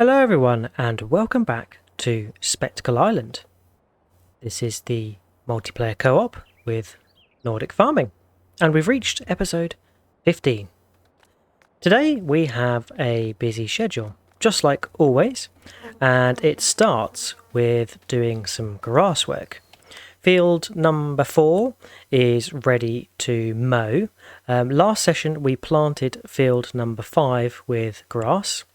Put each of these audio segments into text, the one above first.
Hello everyone and welcome back to Spectacle Island. This is the multiplayer co-op with Nordic Farming and we've reached episode 15. Today we have a busy schedule, just like always, and it starts with doing some grass work. Field number 4 is ready to mow. Last session we planted field number 5 with grass.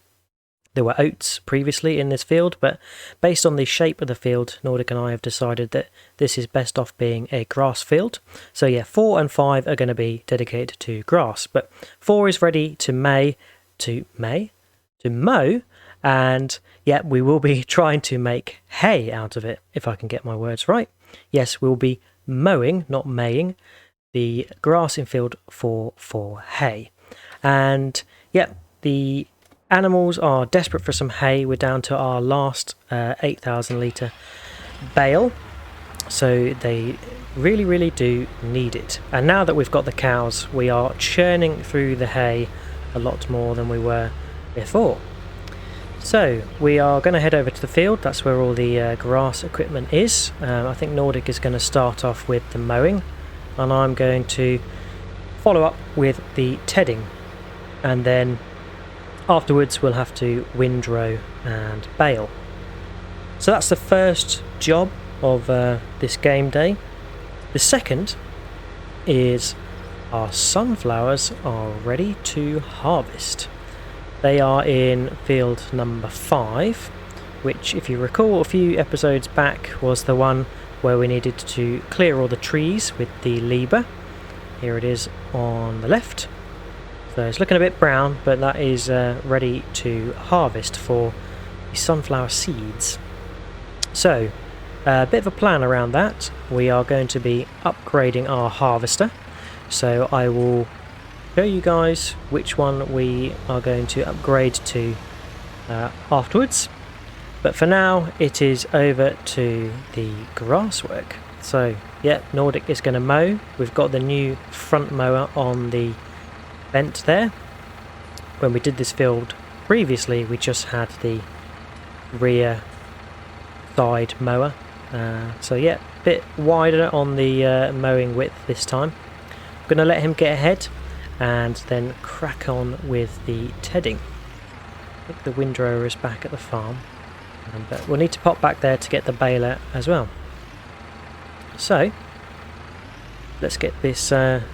There were oats previously in this field, but based on the shape of the field, Nordic and I have decided that this is best off being a grass field. So yeah, 4 and 5 are going to be dedicated to grass, but 4 is ready to mow, and yeah, we will be trying to make hay out of it, if I can get my words right. Yes, we'll be mowing, not maying, the grass in field 4 for hay. And yeah, the animals are desperate for some hay. We're down to our last 8,000 litre bale, so they really do need it. And now that we've got the cows, we are churning through the hay a lot more than we were before. So we are going to head over to the field. That's where all the grass equipment is. I think Nordic is going to start off with the mowing, and I'm going to follow up with the tedding, and then afterwards we'll have to windrow and bale. So that's the first job of this game day. The second is our sunflowers are ready to harvest. They are in field number 5, which, if you recall, a few episodes back was the one where we needed to clear all the trees with the lever. Here it is on the left. So it's looking a bit brown, but that is ready to harvest for the sunflower seeds. So a bit of a plan around that. We are going to be upgrading our harvester. So I will show you guys which one we are going to upgrade to afterwards. But for now it is over to the grass work. So yeah, Nordic is going to mow. We've got the new front mower on the vent there. When we did this field previously, we just had the rear side mower. So yeah, a bit wider on the mowing width this time. I'm going to let him get ahead and then crack on with the tedding. I think the windrower is back at the farm, but we'll need to pop back there to get the baler as well. So let's get this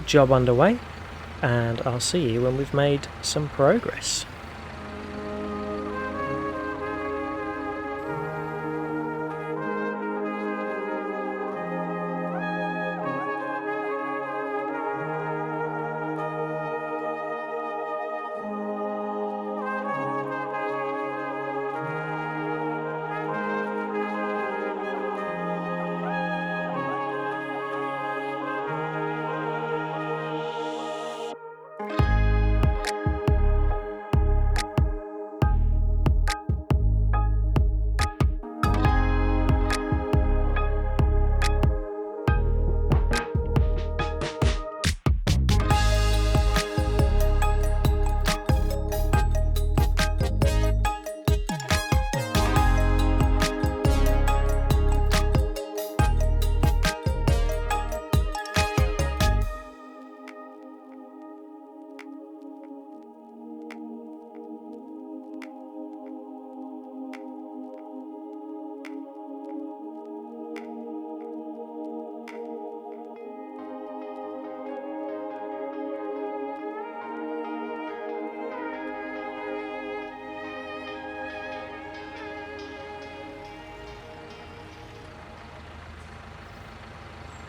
job underway, and I'll see you when we've made some progress.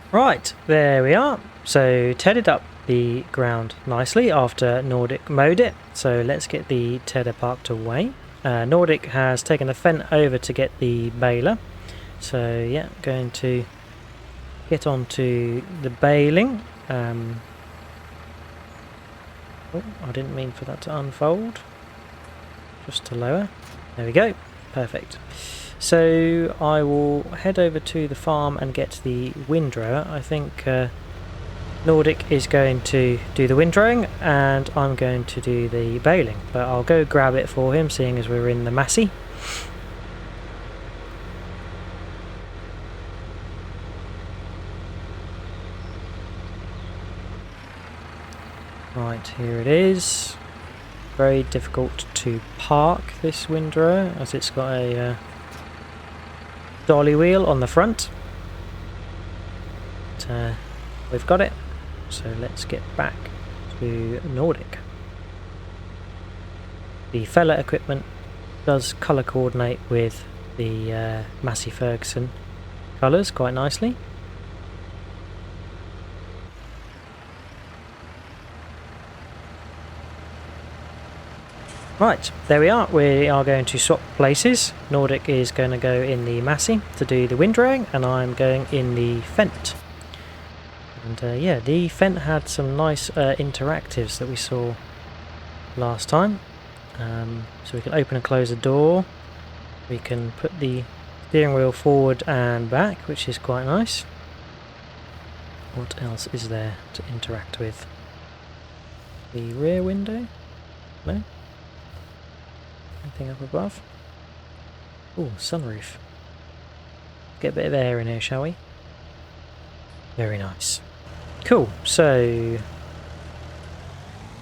Right, there we are. So tedded up the ground nicely after Nordic mowed it. So let's get the tedder parked away. Nordic has taken the fent over to get the baler. So yeah, going to get onto the baling. Oh, I didn't mean for that to unfold. Just to lower. There we go. Perfect. So I will head over to the farm and get the windrower. I think Nordic is going to do the windrowing and I'm going to do the baling, but I'll go grab it for him seeing as we're in the Massey. Right, here it is. Very difficult to park this Windrow as it's got a dolly wheel on the front. But, we've got it, so let's get back to Nordic. The fella equipment does colour coordinate with the Massey Ferguson colours quite nicely. Right, there we are. We are going to swap places. Nordic is going to go in the Massey to do the windrowing and I'm going in the Fent. And yeah, the Fent had some nice interactives that we saw last time. So we can open and close a door. We can put the steering wheel forward and back, which is quite nice. What else is there to interact with? The rear window? No? Anything up above? Oh, sunroof. Get a bit of air in here, shall we? Very nice. Cool, so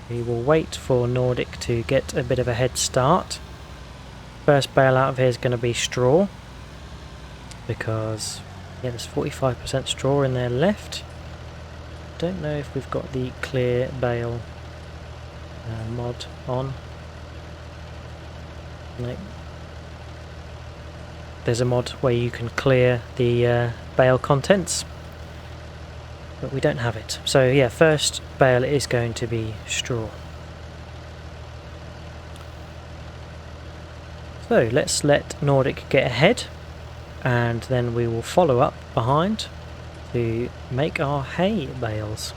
we will wait for Nordic to get a bit of a head start. First bale out of here is going to be straw, because yeah, there's 45% straw in there left. Don't know if we've got the clear bale mod on. No. There's a mod where you can clear the bale contents, but we don't have it. So yeah, first bale is going to be straw. So let's let Nordic get ahead and then we will follow up behind to make our hay bales.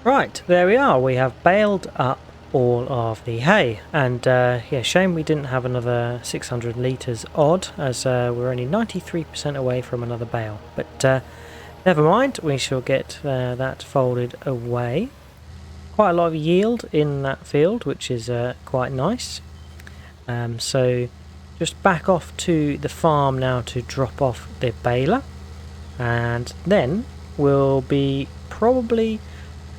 Right, there we are. We have baled up all of the hay, and yeah, shame we didn't have another 600 litres odd, as we're only 93% away from another bale. But never mind, we shall get that folded away. Quite a lot of yield in that field, which is quite nice. So just back off to the farm now to drop off the baler, and then we'll be probably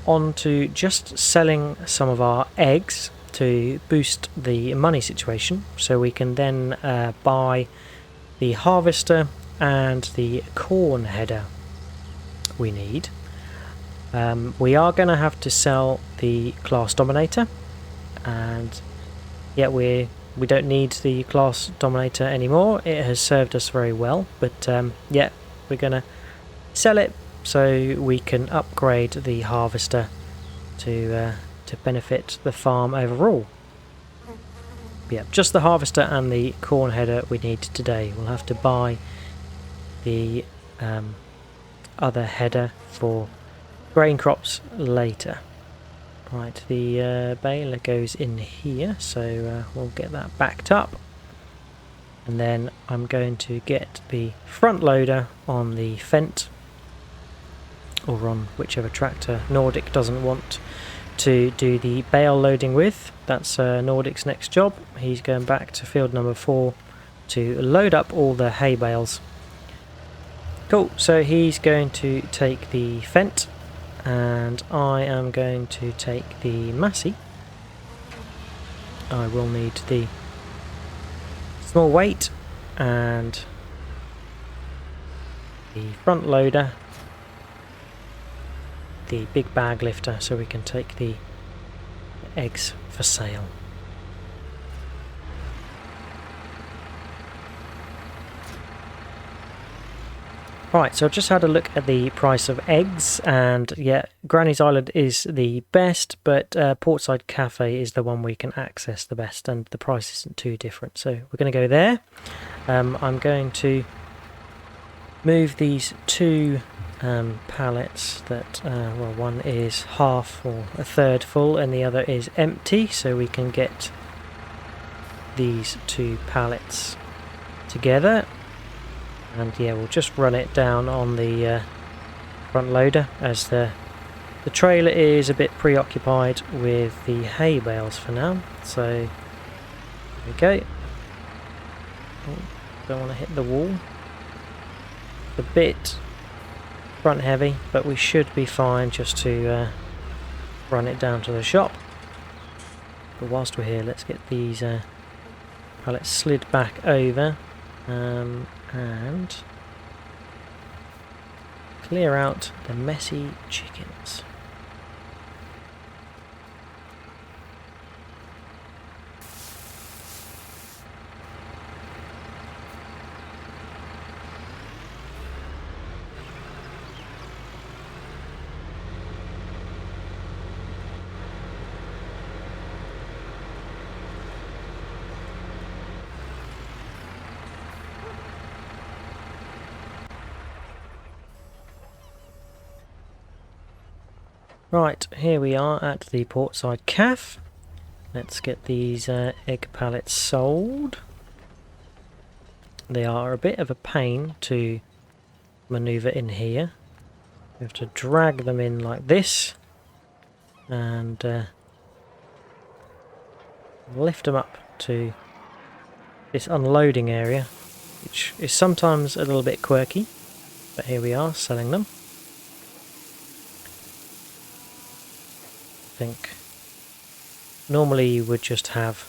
on to just selling some of our eggs to boost the money situation, so we can then buy the harvester and the corn header we need. We are going to have to sell the class Dominator, and yeah, we don't need the class Dominator anymore. It has served us very well, but yeah, we're going to sell it so we can upgrade the harvester to benefit the farm overall. Yeah, just the harvester and the corn header we need today. We'll have to buy the other header for grain crops later. Right, the baler goes in here, so we'll get that backed up. And then I'm going to get the front loader on the Fent, or on whichever tractor Nordic doesn't want to do the bale loading with. That's Nordic's next job. He's going back to field number 4 to load up all the hay bales. Cool, so he's going to take the Fent and I am going to take the Massey. I will need the small weight and the front loader, the big bag lifter, so we can take the eggs for sale. Right, so I've just had a look at the price of eggs, and yeah, Granny's Island is the best, but Portside Cafe is the one where you can access the best, and the price isn't too different, so we're going to go there. I'm going to move these 2 pallets that, well, one is half or a third full and the other is empty, so we can get these 2 pallets together. And yeah, we'll just run it down on the front loader, as the trailer is a bit preoccupied with the hay bales for now. So there we go. Oh, don't want to hit the wall. A bit front heavy, but we should be fine just to run it down to the shop. But whilst we're here, let's get these pallets slid back over. And clear out the messy chickens. Right, here we are at the Portside Cafe. Let's get these egg pallets sold. They are a bit of a pain to manoeuvre in here. We have to drag them in like this and lift them up to this unloading area, which is sometimes a little bit quirky, but here we are selling them. I think normally you would just have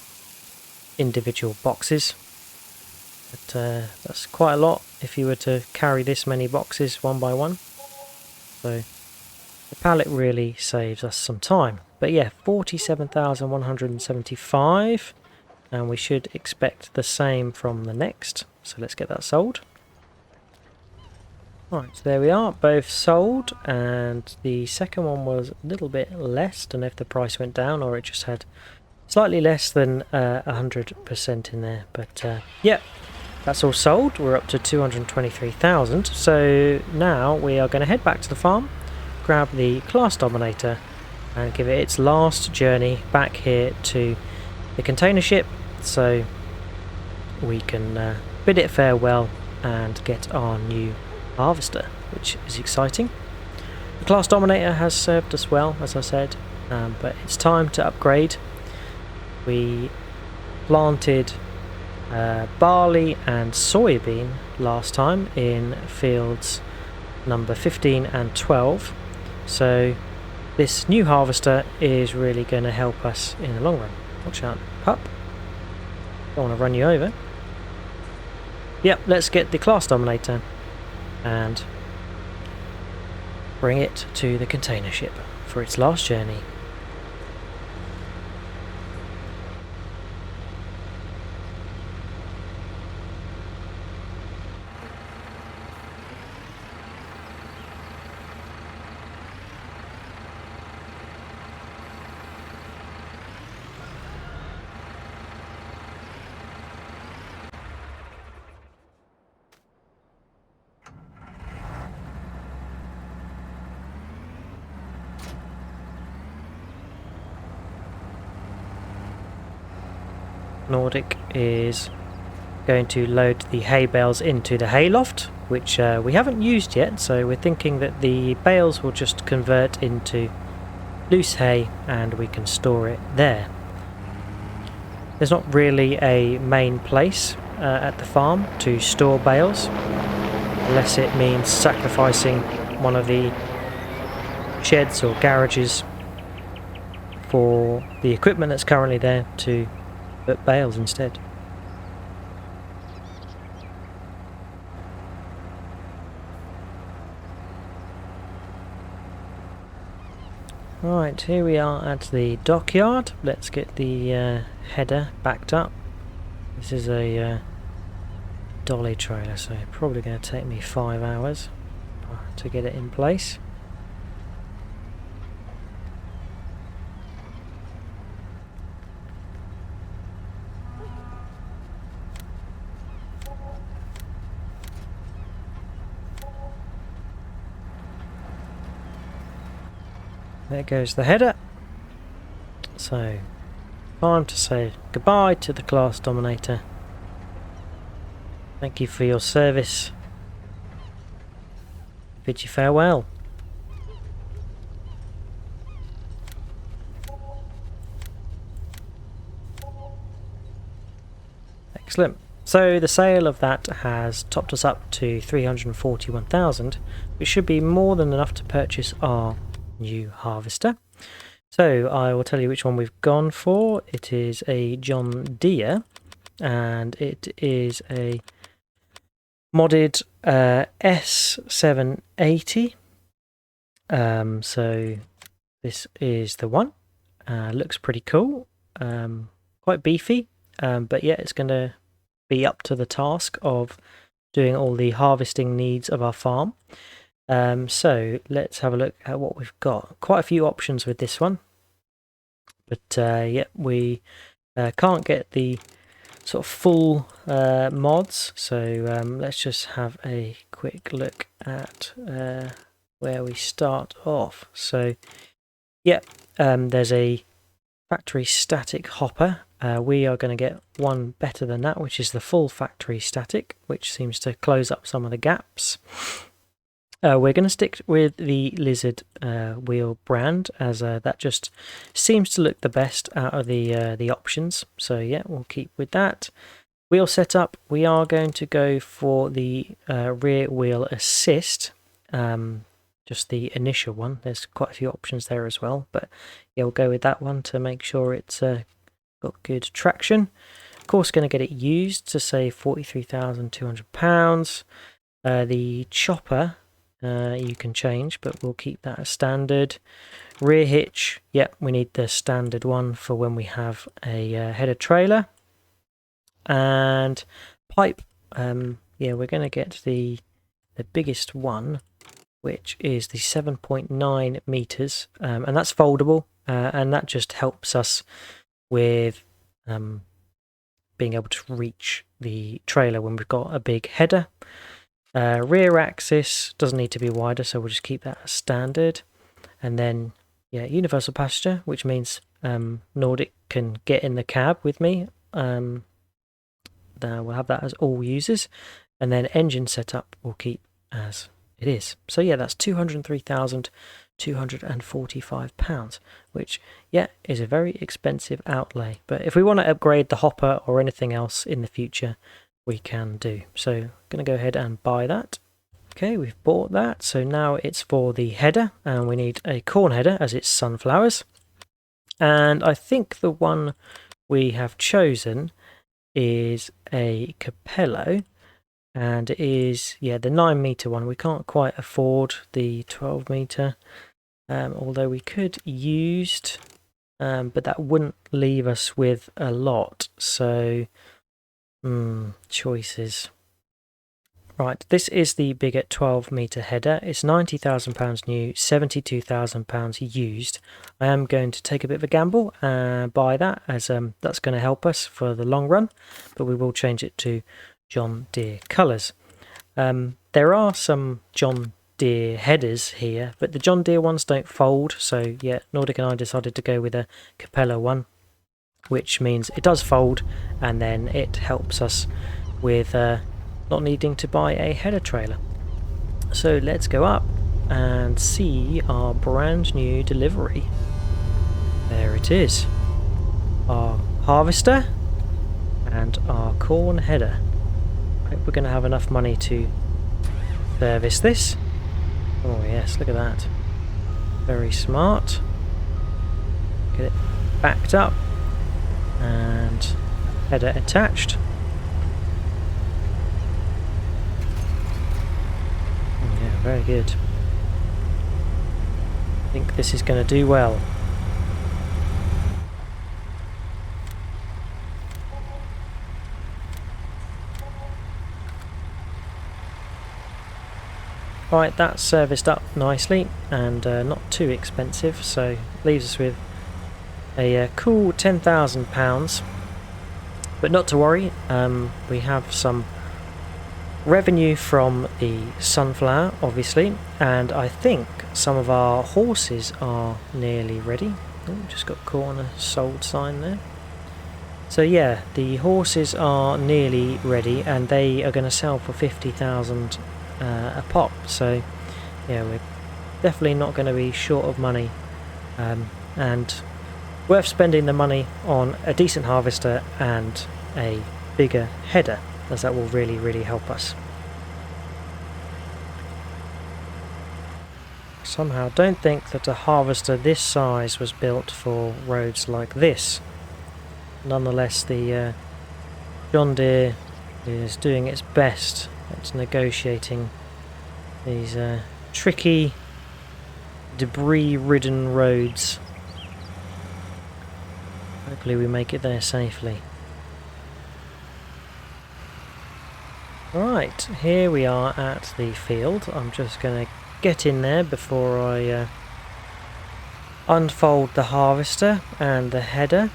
individual boxes, but that's quite a lot if you were to carry this many boxes one by one, so the pallet really saves us some time. But yeah, 47,175, and we should expect the same from the next, so let's get that sold. Right, so there we are, both sold, and the second one was a little bit less. Don't know if the price went down or it just had slightly less than 100% in there, but yeah, that's all sold. We're up to 223,000, so now we are going to head back to the farm, grab the Class Dominator and give it its last journey back here to the container ship, so we can bid it farewell and get our new harvester, which is exciting. The Class Dominator has served us well, as I said, but it's time to upgrade. We planted barley and soybean last time in fields number 15 and 12, so this new harvester is really going to help us in the long run. Watch out, pup. Don't want to run you over. Yep, let's get the Class Dominator and bring it to the container ship for its last journey. Nordic is going to load the hay bales into the hay loft, which we haven't used yet, so we're thinking that the bales will just convert into loose hay and we can store it there. There's not really a main place at the farm to store bales, unless it means sacrificing one of the sheds or garages for the equipment that's currently there to put bales instead. Right, here we are at the dockyard. Let's get the header backed up. This is a dolly trailer, so probably going to take me 5 hours to get it in place. There goes the header. So, time to say goodbye to the class Dominator. Thank you for your service. Bid you farewell. Excellent. So the sale of that has topped us up to 341,000, which should be more than enough to purchase our new harvester. So I will tell you which one we've gone for. It is a John Deere, and it is a modded S780. So this is the one. Looks pretty cool, quite beefy, but yeah, it's going to be up to the task of doing all the harvesting needs of our farm. So let's have a look at what we've got. Quite a few options with this one, but yeah, we can't get the sort of full mods, so let's just have a quick look at where we start off. So yeah, there's a factory static hopper. We are going to get one better than that, which is the full factory static, which seems to close up some of the gaps. We're going to stick with the Lizard wheel brand, as that just seems to look the best out of the options. So yeah, we'll keep with that. Wheel setup, we are going to go for the rear wheel assist, just the initial one. There's quite a few options there as well, but yeah, we'll go with that one to make sure it's got good traction. Of course, going to get it used to save £43,200. The chopper, you can change, but we'll keep that as standard. Rear hitch, yep, we need the standard one for when we have a header trailer. And pipe, yeah, we're going to get the biggest one, which is the 7.9 meters, and that's foldable, and that just helps us with being able to reach the trailer when we've got a big header. Rear axis doesn't need to be wider, so we'll just keep that as standard. And then, yeah, universal passenger, which means Nordic can get in the cab with me. We'll have that as all users. And then engine setup we'll keep as it is. So yeah, that's £203,245, which, yeah, is a very expensive outlay. But if we want to upgrade the hopper or anything else in the future, we can do. So I'm going to go ahead and buy that. Okay, we've bought that. So now it's for the header, and we need a corn header as it's sunflowers. And I think the one we have chosen is a Capello, and it is, yeah, the 9 meter one. We can't quite afford the 12 meter, although we could used, but that wouldn't leave us with a lot. So choices. Right, this is the bigger 12 meter header. It's £90,000 new, £72,000 used. I am going to take a bit of a gamble and buy that, as that's going to help us for the long run, but we will change it to John Deere colours. There are some John Deere headers here, but the John Deere ones don't fold, so yeah, Nordic and I decided to go with a Capello one, which means it does fold, and then it helps us with not needing to buy a header trailer. So let's go up and see our brand new delivery. There it is. Our harvester and our corn header. I hope we're going to have enough money to service this. Oh yes, look at that. Very smart. Get it backed up and header attached. Oh, yeah, very good. I think this is going to do well. Right, that's serviced up nicely and not too expensive, so leaves us with a cool £10,000. But not to worry, we have some revenue from the sunflower, obviously, and I think some of our horses are nearly ready. Oh, just got caught on a sold sign there. So yeah, the horses are nearly ready, and they are going to sell for 50,000 a pop. So yeah, we're definitely not going to be short of money, and worth spending the money on a decent harvester and a bigger header, as that will really help us. Somehow don't think that a harvester this size was built for roads like this. Nonetheless, the John Deere is doing its best at negotiating these tricky, debris-ridden roads. Hopefully we make it there safely. Right, here we are at the field. I'm just going to get in there before I unfold the harvester and the header.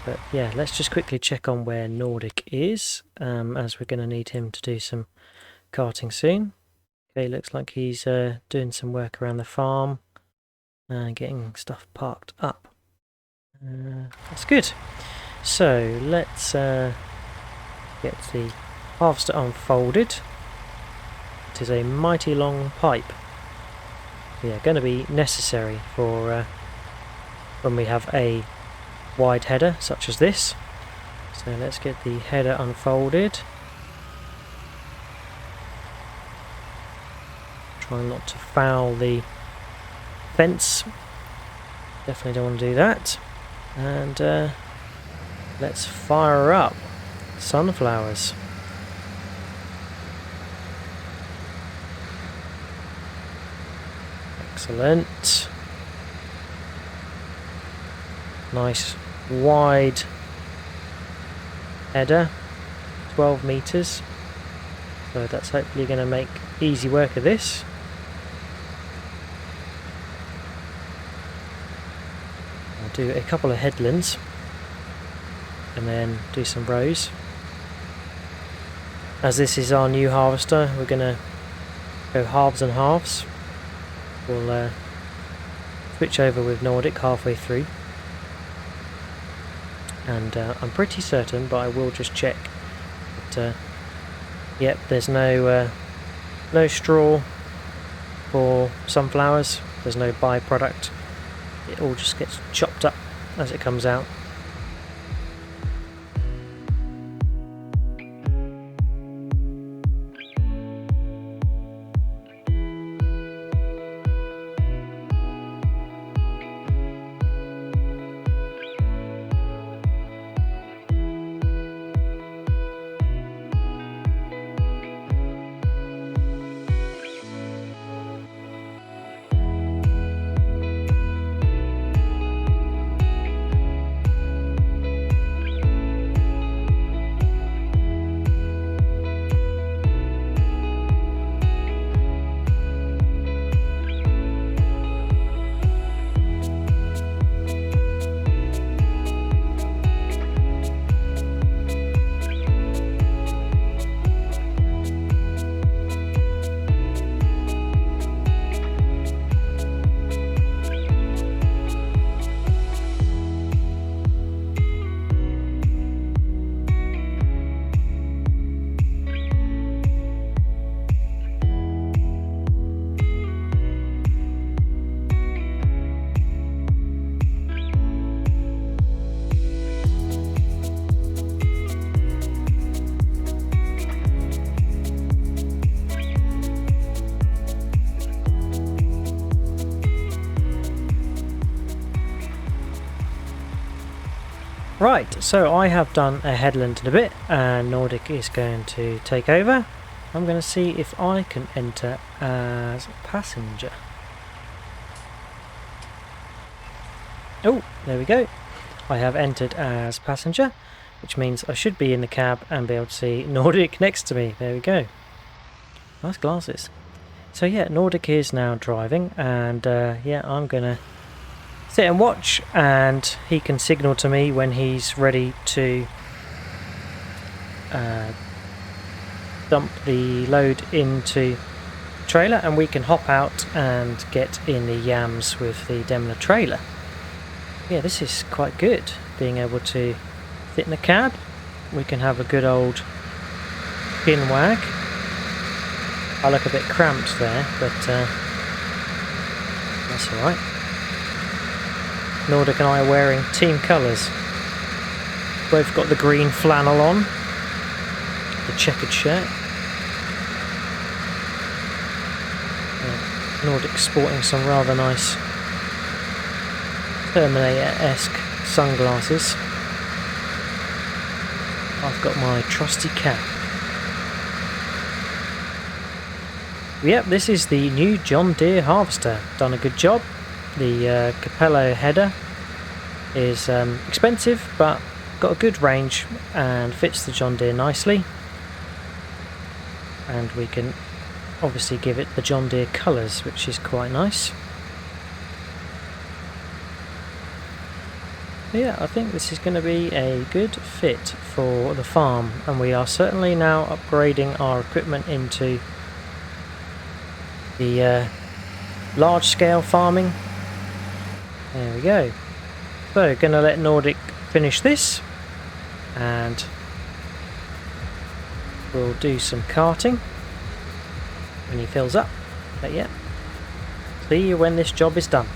But yeah, let's just quickly check on where Nordic is, as we're going to need him to do some carting soon. Okay, looks like he's doing some work around the farm and getting stuff parked up. That's good. So let's get the harvester unfolded. It is a mighty long pipe. Yeah, going to be necessary for when we have a wide header such as this. So let's get the header unfolded. Try not to foul the fence. Definitely don't want to do that. And let's fire up sunflowers. Excellent. Nice wide header, 12 meters. So that's hopefully going to make easy work of this. I'll do a couple of headlands and then do some rows. As this is our new harvester, we're going to go halves and halves. We'll switch over with Nordic halfway through. And I'm pretty certain, but I will just check that, yep, there's no straw for sunflowers, there's no byproduct, it all just gets chopped up as it comes out. Right, so I have done a headland in a bit, and Nordic is going to take over. I'm going to see if I can enter as passenger. Oh, there we go. I have entered as passenger, which means I should be in the cab and be able to see Nordic next to me. There we go. Nice glasses. So yeah, Nordic is now driving, and yeah, I'm going to sit and watch, and he can signal to me when he's ready to dump the load into the trailer, and we can hop out and get in the yams with the Daimler trailer. Yeah, this is quite good, being able to sit in the cab. We can have a good old pin wag. I look a bit cramped there, but that's alright. Nordic and I are wearing team colours. Both got the green flannel on, the checkered shirt. Nordic sporting some rather nice Terminator-esque sunglasses. I've got my trusty cap. Yep, this is the new John Deere harvester. Done a good job. The Capello header is expensive, but got a good range and fits the John Deere nicely. And we can obviously give it the John Deere colours, which is quite nice. Yeah, I think this is going to be a good fit for the farm, and we are certainly now upgrading our equipment into the large-scale farming. There we go. So, going to let Nordic finish this, and we'll do some carting when he fills up. But yeah, see you when this job is done.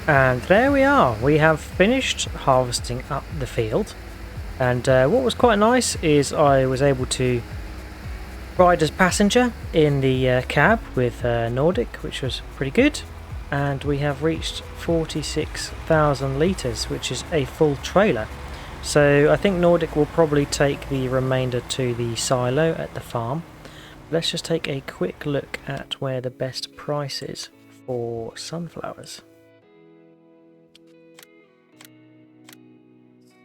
And there we are, we have finished harvesting up the field, and what was quite nice is I was able to ride as passenger in the cab with Nordic, which was pretty good, and we have reached 46,000 litres, which is a full trailer. So I think Nordic will probably take the remainder to the silo at the farm. Let's just take a quick look at where the best price is for sunflowers.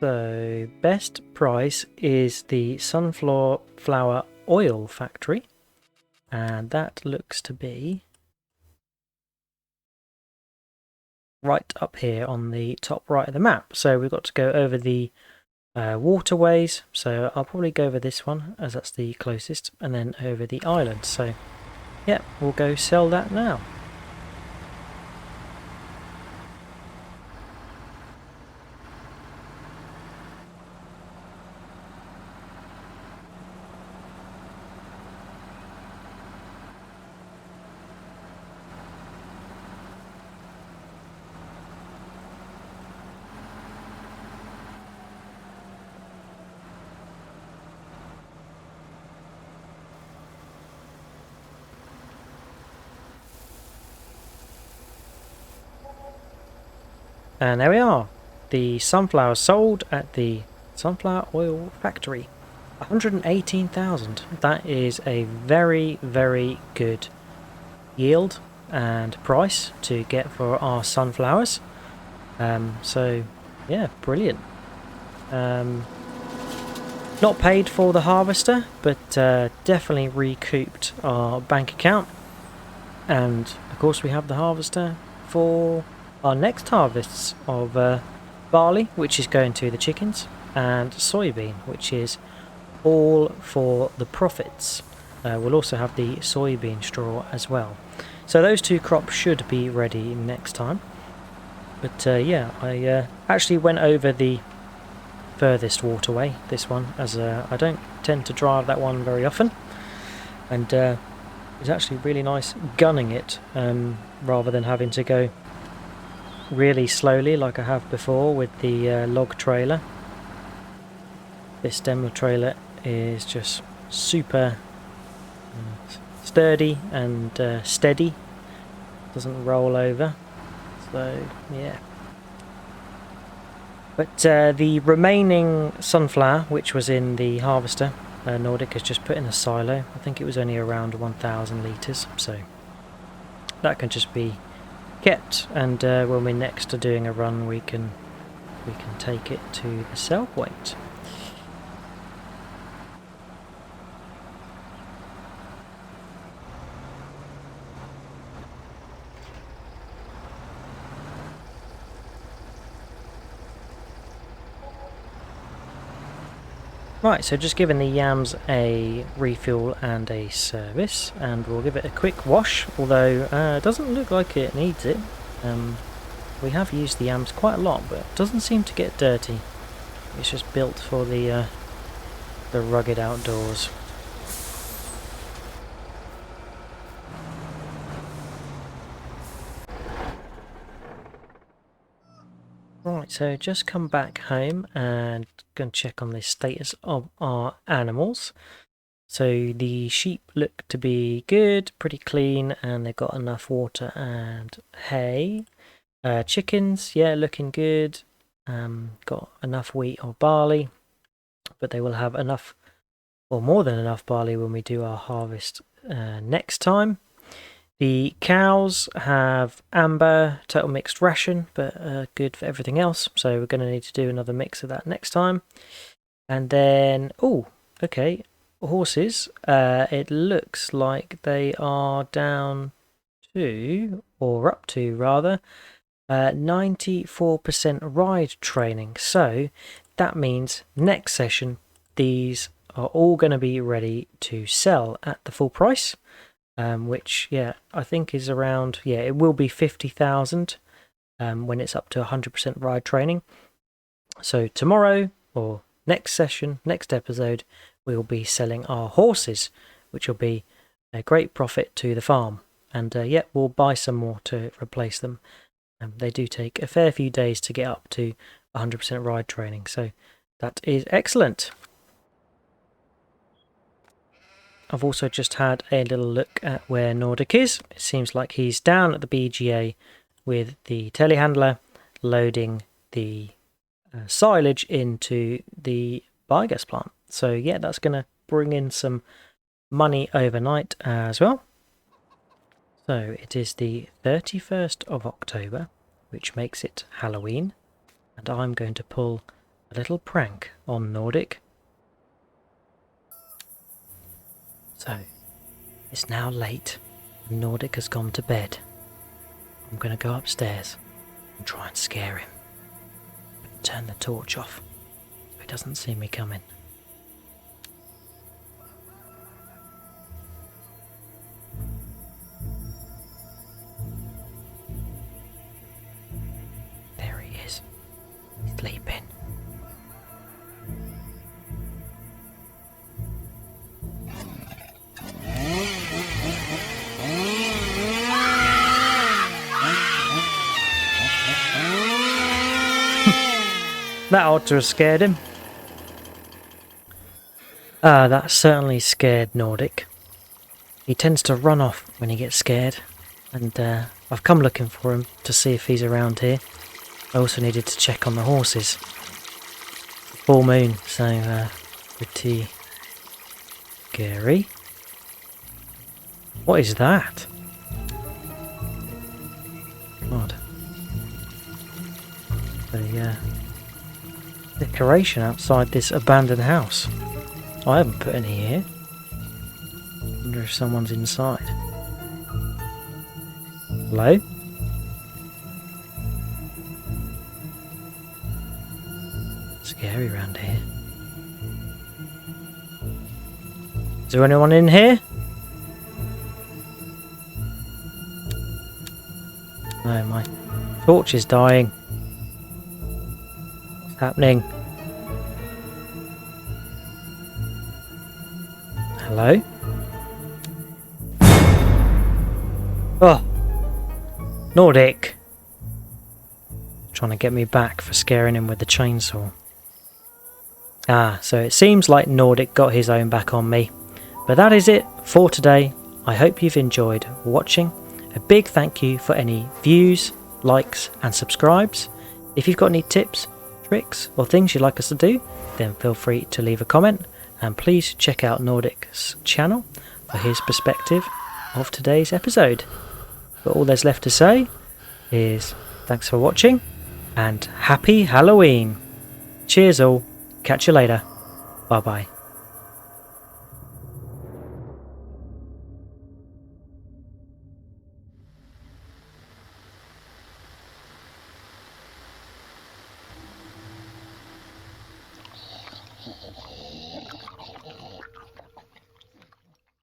So, best price is the sunflower oil factory, and that looks to be right up here on the top right of the map. So we've got to go over the waterways, so I'll probably go over this one as that's the closest, and then over the island. So yeah, we'll go sell that now. And there we are, the sunflowers sold at the sunflower oil factory. 118,000. That is a very, very good yield. and price to get for our sunflowers. So yeah, brilliant. Not paid for the harvester, but definitely recouped our bank account. And of course we have the harvester for our next harvests of barley, which is going to the chickens, and soybean, which is all for the profits. We'll also have the soybean straw as well. So those two crops should be ready next time. But yeah, I actually went over the furthest waterway, this one, as I don't tend to drive that one very often, and it's actually really nice gunning it rather than having to go really slowly like I have before with the log trailer. This demo trailer is just super sturdy and steady, doesn't roll over, so yeah. But the remaining sunflower, which was in the harvester, Nordic has just put in a silo. I think it was only around 1,000 litres, so that can just be kept, and when we're next to doing a run we can take it to the sell point. Right, so just giving the yams a refuel and a service, and we'll give it a quick wash, although it doesn't look like it needs it. We have used the yams quite a lot, but it doesn't seem to get dirty. It's just built for the rugged outdoors. Right, so just come back home and going to check on the status of our animals. So the sheep look to be good, pretty clean, and they've got enough water and hay. Chickens, yeah, looking good. Got enough wheat or barley, but they will have enough or more than enough barley when we do our harvest next time. The cows have amber, total mixed ration, but good for everything else, so we're going to need to do another mix of that next time. And then, oh, okay, horses, it looks like they are down to, or up to rather, 94% ride training, so that means next session these are all going to be ready to sell at the full price. Which, yeah, I think is around, yeah, it will be 50,000 when it's up to 100% ride training. So tomorrow, or next session, next episode, we will be selling our horses, which will be a great profit to the farm. And yeah, we'll buy some more to replace them. They do take a fair few days to get up to 100% ride training, so that is excellent. I've also just had a little look at where Nordic is. It seems like he's down at the BGA with the telehandler loading the silage into the biogas plant. So yeah, that's going to bring in some money overnight as well. So it is the 31st of October, which makes it Halloween, and I'm going to pull a little prank on Nordic. So, it's now late, and Nordic has gone to bed. I'm going to go upstairs and try and scare him. Turn the torch off so he doesn't see me coming. There he is. He's sleeping. That ought to have scared him. That certainly scared Nordic. He tends to run off when he gets scared, and I've come looking for him to see if he's around here. I also needed to check on the horses. Full moon, so pretty scary. What is that? the decoration outside this abandoned house. I haven't put any here. Wonder if someone's inside. Hello? Scary around here. Is there anyone in here? No, my torch is dying. What's happening? Hello? Oh! Nordic! Trying to get me back for scaring him with the chainsaw. Ah, so it seems like Nordic got his own back on me. But that is it for today. I hope you've enjoyed watching. A big thank you for any views, likes and subscribes. If you've got any tips, tricks or things you'd like us to do, then feel free to leave a comment. And please check out Nordic's channel for his perspective of today's episode. But all there's left to say is thanks for watching and happy Halloween. Cheers all. Catch you later. Bye bye.